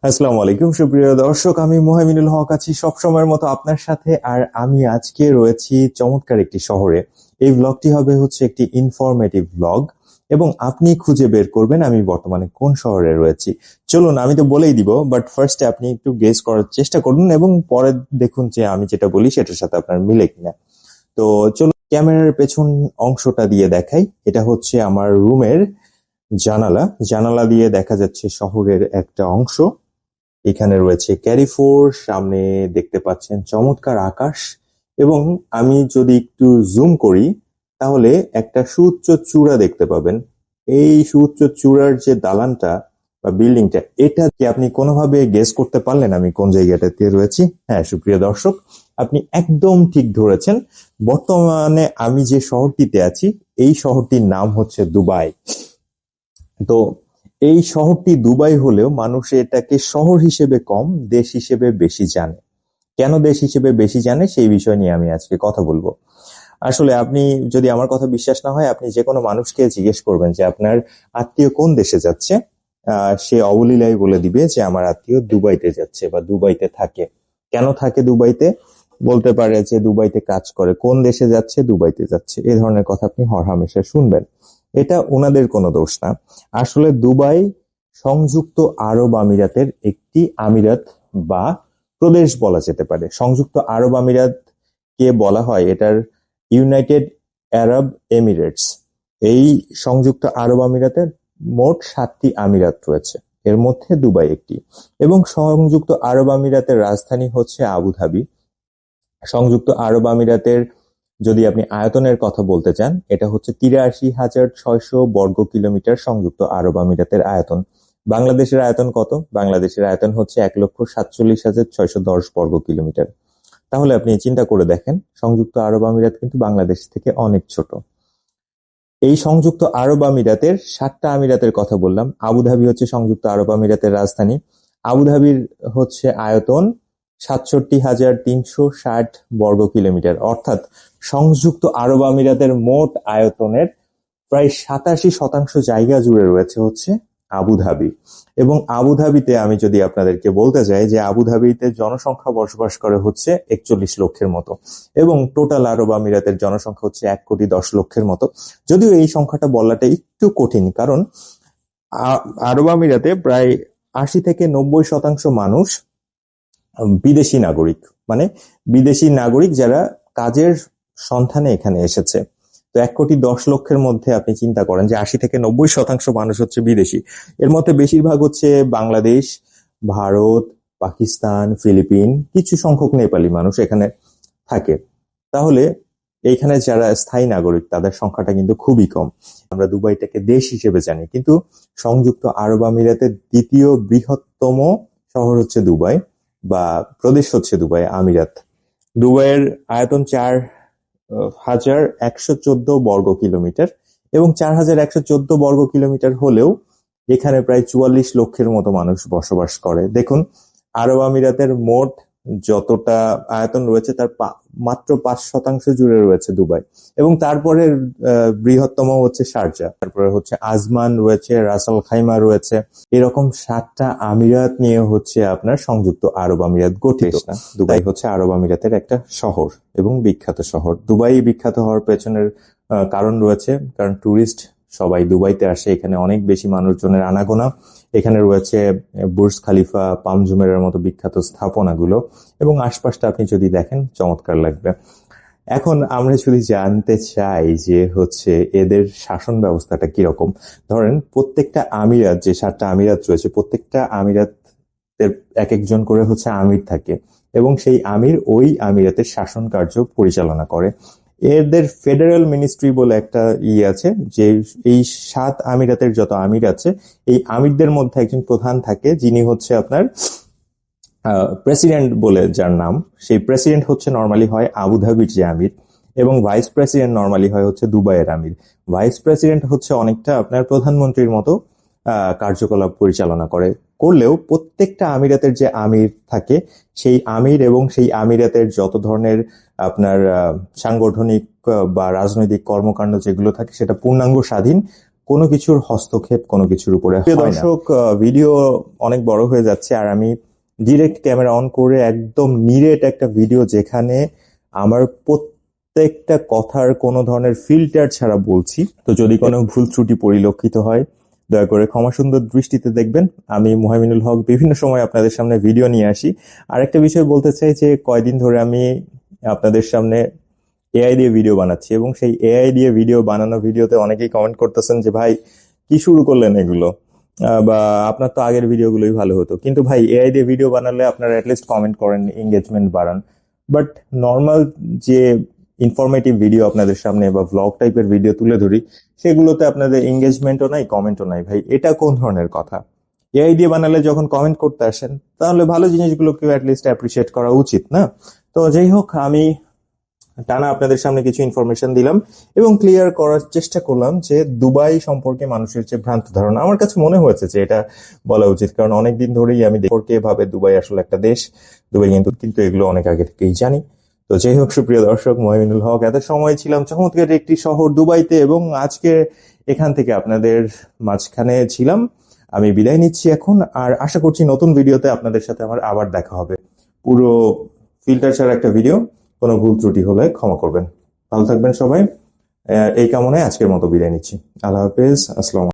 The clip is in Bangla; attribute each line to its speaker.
Speaker 1: আসসালামু আলাইকুম সুপ্রিয় দর্শক, আমি মুহাইমিনুল হক আছি সবসময়ের মতো আপনার সাথে। আর আমি আজকে রয়েছি চমৎকার একটি শহরে। এই ব্লগটি হবে একটি ইনফরমেটিভ ব্লগ এবং আপনি খুঁজে বের করবেন আমি বর্তমানে কোন শহরে রয়েছি। চলুন, আমি তো বলেই দিব, বাট ফার্স্টে আপনি একটু গেস করার চেষ্টা করুন এবং পরে দেখুন যে আমি যেটা বলি সেটার সাথে আপনার মিলে কিনা। তো চলুন, ক্যামেরার পেছন অংশটা দিয়ে দেখাই। এটা হচ্ছে আমার রুমের জানালা। জানালা দিয়ে দেখা যাচ্ছে শহরের একটা অংশ। এখানে রয়েছে ক্যারিফোর, সামনে দেখতে পাচ্ছেন চমৎকার আকাশ। এবং আমি যদি একটু জুম করি তাহলে একটা সুউচ্চ চূড়া দেখতে পাবেন। এই সুউচ্চ চূড়ার যে দালানটা বা বিল্ডিংটা, এটা কি আপনি কোনোভাবে গেস করতে পারলেন আমি কোন জায়গাটাতে রয়েছি? হ্যাঁ সুপ্রিয় দর্শক, আপনি একদম ঠিক ধরেছেন। বর্তমানে আমি যে শহরটিতে আছি এই শহরটির নাম হচ্ছে দুবাই। তো এই শহরটি দুবাই হলেও মানুষ এটাকে শহর হিসেবে কম, দেশ হিসেবে বেশি জানে। কেন দেশ হিসেবে বেশি জানে সেই বিষয় নিয়ে আমি আজকে কথা বলবো। আসলে আপনি যদি আমার কথা বিশ্বাস না হয়, আপনি যে কোনো মানুষকে জিজ্ঞেস করবেন যে আপনার আত্মীয় কোন দেশে যাচ্ছে, সে অবলীলায় বলে দিবে যে আমার আত্মীয় দুবাইতে যাচ্ছে বা দুবাইতে থাকে। কেন থাকে দুবাইতে? বলতে পারে যে দুবাইতে কাজ করে। কোন দেশে যাচ্ছে? দুবাইতে যাচ্ছে। এই ধরনের কথা আপনি হরহামেশা শুনবেন। এটা ওনাদের কোনো দোষ না। আসলে দুবাই সংযুক্ত আরব আমিরাতের একটি আমিরাত বা প্রদেশ বলা যেতে পারে। সংযুক্ত আরব আমিরাত কে বলা হয় এটার ইউনাইটেড আরব এমিরেটস। এই সংযুক্ত আরব আমিরাতের মোট 7টি আমিরাত রয়েছে, এর মধ্যে দুবাই একটি। এবং সংযুক্ত আরব আমিরাতের রাজধানী হচ্ছে আবুধাবি। সংযুক্ত আরব আমিরাতের যদি আপনি আয়তনের কথা বলতে চান, এটা হচ্ছে ৮৩,৬০০ বর্গ কিলোমিটার সংযুক্ত আরব আমিরাতের আয়তন। বাংলাদেশের আয়তন কত? বাংলাদেশের আয়তন হচ্ছে ১,৪৭,৬১০ বর্গ কিলোমিটার। তাহলে আপনি চিন্তা করে দেখেন, সংযুক্ত আরব আমিরাত কিন্তু বাংলাদেশ থেকে অনেক ছোট। এই সংযুক্ত আরব আমিরাতের 7টা আমিরাতের কথা বললাম। আবুধাবি হচ্ছে সংযুক্ত আরব আমিরাতের রাজধানী। আবুধাবির হচ্ছে আয়তন ৬৭,৩৬০ বর্গ কিলোমিটার, অর্থাৎ সংযুক্ত আরব আমিরাতের মোট আয়তনের প্রায় ৮৭% জায়গা জুড়ে রয়েছে হচ্ছে আবুধাবি। এবং আবুধাবিতে আমি যদি আপনাদেরকে বলতে চাই যে আবুধাবিতে জনসংখ্যা বসবাস করে হচ্ছে ৪১ লক্ষের মতো, এবং টোটাল আরব আমিরাতের জনসংখ্যা হচ্ছে ১,১০,০০,০০০ মতো। যদিও এই সংখ্যাটা বলাটা একটু কঠিন, কারণ আরব আমিরাতে প্রায় ৮০ থেকে ৯০% মানুষ বিদেশি নাগরিক, মানে বিদেশি নাগরিক যারা কাজের সন্ধানে এখানে এসেছে। তো ১,১০,০০,০০০-এর মধ্যে আপনি চিন্তা করেন যে ৮০ থেকে ৯০% মানুষ হচ্ছে বিদেশি। এর মধ্যে বেশিরভাগ হচ্ছে বাংলাদেশ, ভারত, পাকিস্তান, ফিলিপিন, কিছু সংখ্যক নেপালি মানুষ এখানে থাকে। তাহলে এইখানে যারা স্থায়ী নাগরিক তাদের সংখ্যাটা কিন্তু খুবই কম। আমরা দুবাইটাকে দেশ হিসেবে জানি, কিন্তু সংযুক্ত আরব আমিরাতের দ্বিতীয় বৃহত্তম শহর হচ্ছে দুবাই বা প্রদেশ হচ্ছে দুবাই আমিরাত। দুবাইয়ের আয়তন ৪,১১১ বর্গ কিলোমিটার, এবং ৪,১১৪ বর্গ কিলোমিটার হলেও এখানে প্রায় ৪৪ লক্ষের মতো মানুষ বসবাস করে। দেখুন, আরব আমিরাতের মোট যতটা আয়তন রয়েছে তার মাত্র ৫% জুড়ে রয়েছে দুবাই। এবং তারপরে বৃহত্তম হচ্ছে শারজা, তারপরে হচ্ছে আজমান রয়েছে, রাসাল খাইমা রয়েছে। এরকম 7টা আমিরাত নিয়ে হচ্ছে আপনার সংযুক্ত আরব আমিরাত গঠিত। দুবাই হচ্ছে আরব আমিরাতের একটা শহর এবং বিখ্যাত শহর। দুবাই বিখ্যাত হওয়ার পেছনের কারণ রয়েছে, কারণ টুরিস্ট সবাই দুবাইতে আসে। এখানে অনেক বেশি মানুষজনের আনাগোনা। এখানে রয়েছে বুর্জ খালিফা, পাম জুমেরার মতো বিখ্যাত স্থাপনাগুলো, এবং আশপাশটা আপনি যদি দেখেন চমৎকার লাগবে। এখন আমরা যদি জানতে চাই যে হচ্ছে এদের শাসন ব্যবস্থাটা কিরকম, ধরেন প্রত্যেকটা আমিরাত, যে 7টা আমিরাত রয়েছে, প্রত্যেকটা আমিরাতের এক একজন করে হচ্ছে আমির থাকে, এবং সেই আমির ওই আমিরাতের শাসন কার্য পরিচালনা করে। এদের ফেডারেল মিনিস্ট্রি বলে একটা আছে, যে এই 7 আমিরাতের যত আমির আছে এই আমিরদের মধ্যে একজন প্রধান থাকে, যিনি হচ্ছে আপনার প্রেসিডেন্ট বলে যার নাম। সেই প্রেসিডেন্ট হচ্ছে নর্মালি হয় আবুধাবির যে আমির, এবং ভাইস প্রেসিডেন্ট নর্মালি হয় হচ্ছে দুবাইয়ের আমির। ভাইস প্রেসিডেন্ট হচ্ছে অনেকটা আপনার প্রধানমন্ত্রীর মতো কার্যকলাপ পরিচালনা করলেও প্রত্যেকটা আমিরাতের যে আমির থাকে সেই আমির এবং সেই আমিরাতের যত ধরনের আপনার সাংগঠনিক বা রাজনৈতিক কর্মকাণ্ড যেগুলো থাকে সেটা পূর্ণাঙ্গ স্বাধীন কোনো কিছুর হস্তক্ষেপ কোনো কিছুর উপরে হয় না। দর্শক, ভিডিও অনেক বড় হয়ে যাচ্ছে আর আমি ডিরেক্ট ক্যামেরা অন করে একদম নিরেট একটা ভিডিও যেখানে আমার প্রত্যেকটা কথার কোনো ধরনের ফিল্টার ছাড়া বলছি। তো যদি কোনো ভুল ত্রুটি পরিলক্ষিত হয় দয়া করে ক্ষমা সুন্দর দৃষ্টিতে দেখবেন। আমি মুহাইমিনুল হক বিভিন্ন সময় আপনাদের সামনে ভিডিও নিয়ে আসি। আরেকটা বিষয় বলতে চাই যে কয়দিন ধরে আমি আপনাদের সামনে এআই দিয়ে ভিডিও বানাচ্ছি এবং সেই এআই দিয়ে ভিডিও বানানো ভিডিওতে অনেকেই কমেন্ট করতেছেন যে ভাই কি শুরু করলেন এগুলো, বা আপনার তো আগের ভিডিওগুলোই ভালো হতো। কিন্তু ভাই এআই দিয়ে ভিডিও বানালে আপনারা অ্যাটলিস্ট কমেন্ট করেন, এঙ্গেজমেন্ট বাড়ান, বাট নর্মাল যে ইনফরমেটিভ ভিডিও আপনাদের সামনে বা ভ্লগ টাইপের ভিডিও তুলে ধরি সেগুলোতে আপনাদের এঙ্গেজমেন্টও নাই, কমেন্টও নাই। ভাই এটা কোন ধরনের কথা? এআই দিয়ে বানালে যখন কমেন্ট করতে আসেন তাহলে ভালো জিনিসগুলোকেও অ্যাটলিস্ট অ্যাপ্রিসিয়েট করা উচিত না? তো যাই হোক, আমি টানা আপনাদের সামনে কিছু ইনফরমেশন দিলাম এবং ক্লিয়ার করার চেষ্টা করলাম যে দুবাই সম্পর্কে মানুষের যে ভ্রান্ত ধারণা, আমার কাছে মনে হয়েছে যে এটা বলা উচিত, কারণ অনেকদিন ধরেই আমি সম্পর্কে ভাবে দুবাই আসলে একটা দেশ। দুবাই কিন্তু এগুলো অনেক আগে থেকেই জানি। তো যাই হোক, সুপ্রিয় দর্শক, মুহাইমিনুল হক, এত সময় ছিলাম চমৎকার একটি শহর দুবাইতে এবং আজকে এখান থেকে আপনাদের মাঝখানে ছিলাম। আমি বিদায় নিচ্ছি এখন, আর আশা করছি নতুন ভিডিওতে আপনাদের সাথে আমার আবার দেখা হবে। পুরো ফিল্টার ছাড়া একটা ভিডিও, কোনো ভুল ত্রুটি হলে ক্ষমা করবেন। ভালো থাকবেন সবাই। এই কামনায় আজকের মতো বিদায় নিচ্ছি। আল্লাহ হাফেজ। আসসালাম।